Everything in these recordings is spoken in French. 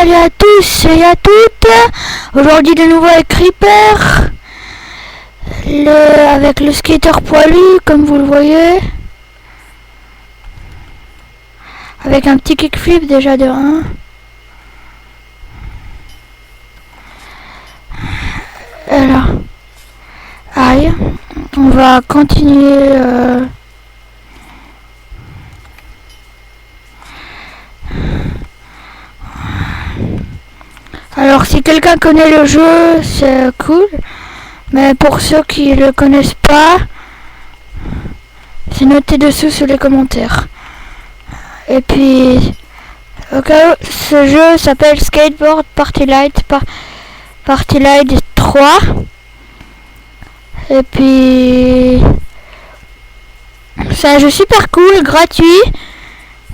Salut à tous et à toutes. Aujourd'hui de nouveau avec Creeper, avec le skater poilu comme vous le voyez, avec un petit kickflip déjà de 1. Alors, aïe, on va continuer. Alors si quelqu'un connaît le jeu, c'est cool. Mais pour ceux qui le connaissent pas, c'est noté dessous sur les commentaires. Et puis, ce jeu s'appelle Skateboard Party Light Party Light 3. Et puis, c'est un jeu super cool, gratuit,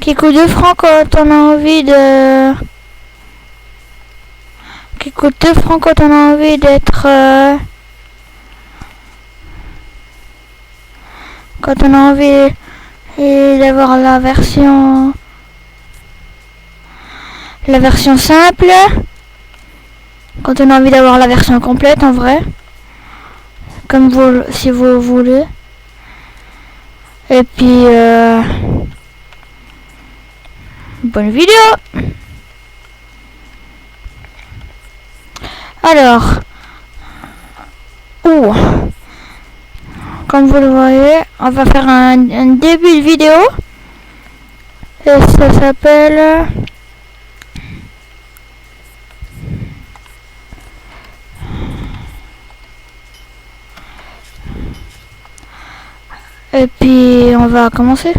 qui coûte 2 francs quand on a envie de... qui coûte 2 francs quand on a envie d'être... quand on a envie d'avoir la version simple, quand on a envie d'avoir la version complète en vrai, comme vous, si vous voulez. Et puis bonne vidéo. Alors, comme vous le voyez, on va faire un début de vidéo. Et ça s'appelle... Et puis, on va commencer.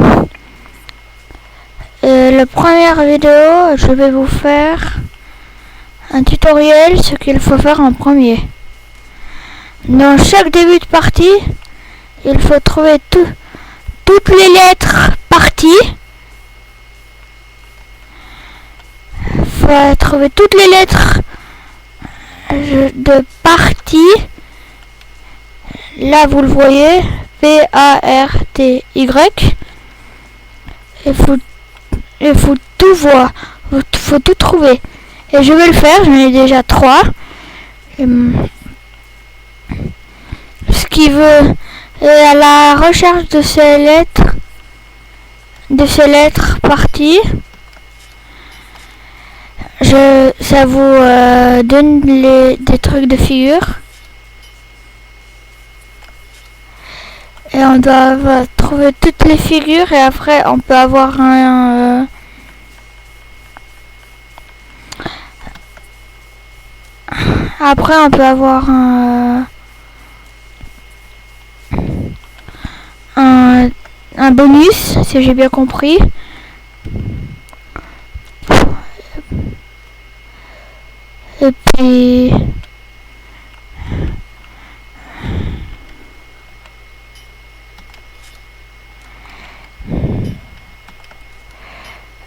La première vidéo, je vais vous faire un tutoriel, ce qu'il faut faire en premier. Dans chaque début de partie, il faut trouver toutes les lettres parties. Il faut trouver toutes les lettres de partie. Là, vous le voyez, P-A-R-T-Y. Il faut tout voir, il faut tout trouver. Et je vais le faire, j'en ai déjà 3. Ce qui veut... à la recherche de ces lettres parties, ça vous donne des trucs de figures. Et on doit trouver toutes les figures et après on peut avoir un bonus, si j'ai bien compris. Et puis...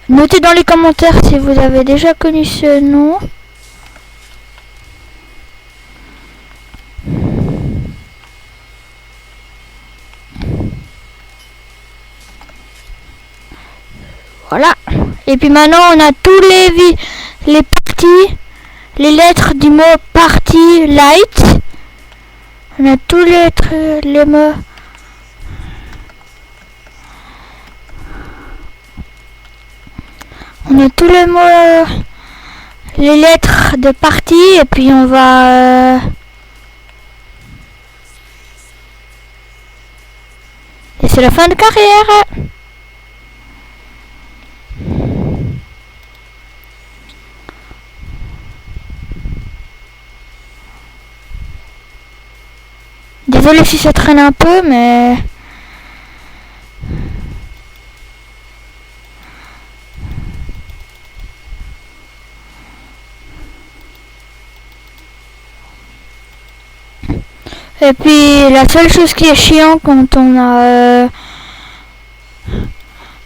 notez dans les commentaires si vous avez déjà connu ce nom. Voilà. Et puis maintenant on a tous les parties, les lettres du mot party light. On a tous les mots. On a tous les mots, les lettres de partie et puis on va et c'est la fin de carrière. Désolé si ça traîne un peu, mais... Et puis la seule chose qui est chiant quand on a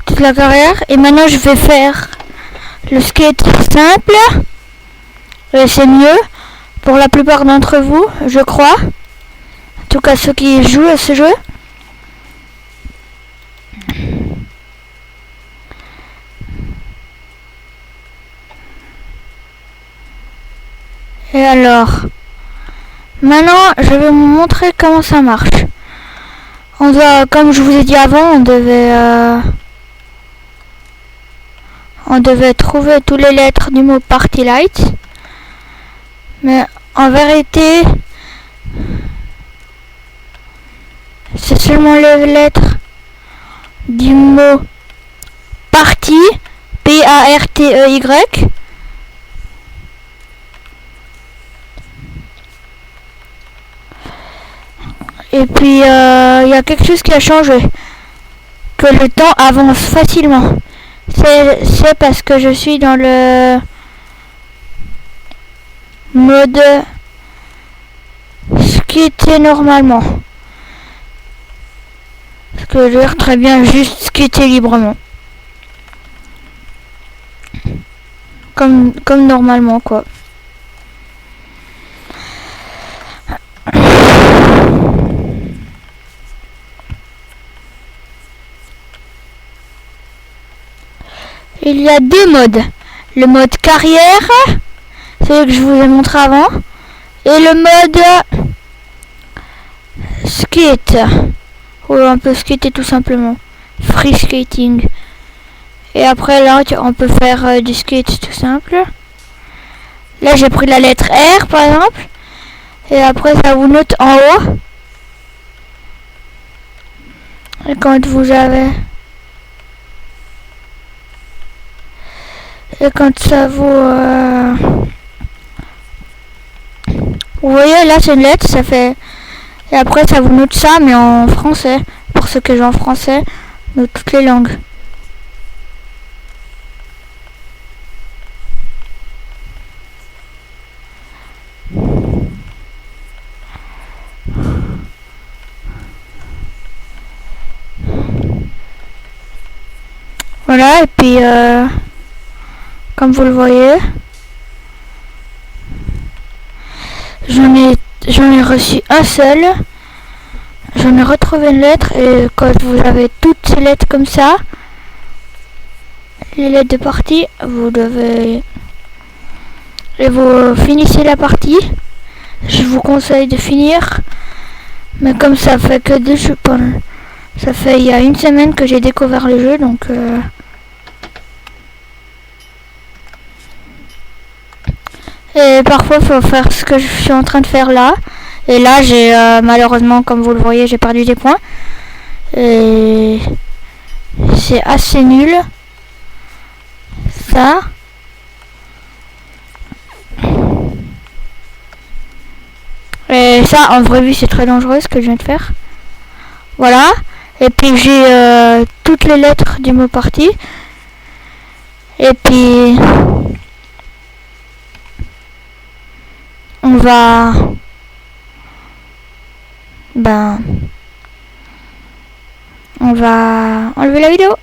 toute la carrière, et maintenant je vais faire le skate simple, et c'est mieux pour la plupart d'entre vous, je crois, en tout cas ceux qui jouent à ce jeu. Et alors, maintenant, je vais vous montrer comment ça marche. On doit, comme je vous ai dit avant, on devait trouver toutes les lettres du mot Party Lights. Mais en vérité, c'est seulement les lettres du mot Party, P-A-R-T-E-Y. Et puis, il y a quelque chose qui a changé. Que le temps avance facilement. C'est parce que je suis dans le mode skater normalement. Parce que je vais très bien juste skater librement. Comme normalement, quoi. Il y a deux modes. Le mode carrière, c'est que je vous ai montré avant. Et le mode skate. Ou on peut skater tout simplement. Free skating. Et après là, on peut faire du skate tout simple. Là, j'ai pris la lettre R par exemple. Et après, ça vous note en haut. Et quand vous avez... Et quand ça vous... Vous voyez, là, c'est une lettre, ça fait... Et après, ça vous note ça, mais en français. Pour ceux qui jouent en français, de toutes les langues. Voilà, et puis... comme vous le voyez, j'en ai reçu un seul. J'en ai retrouvé une lettre et quand vous avez toutes ces lettres comme ça, les lettres de partie, vous devez... Et vous finissez la partie. Je vous conseille de finir. Mais comme ça fait que deux jeux, ça fait il y a une semaine que j'ai découvert le jeu, donc... Et parfois il faut faire ce que je suis en train de faire là. Et là j'ai malheureusement, comme vous le voyez, j'ai perdu des points. Et c'est assez nul. Ça. Et ça, en vraie vie, c'est très dangereux ce que je viens de faire. Voilà. Et puis j'ai toutes les lettres du mot parti. Et puis... on va enlever la vidéo.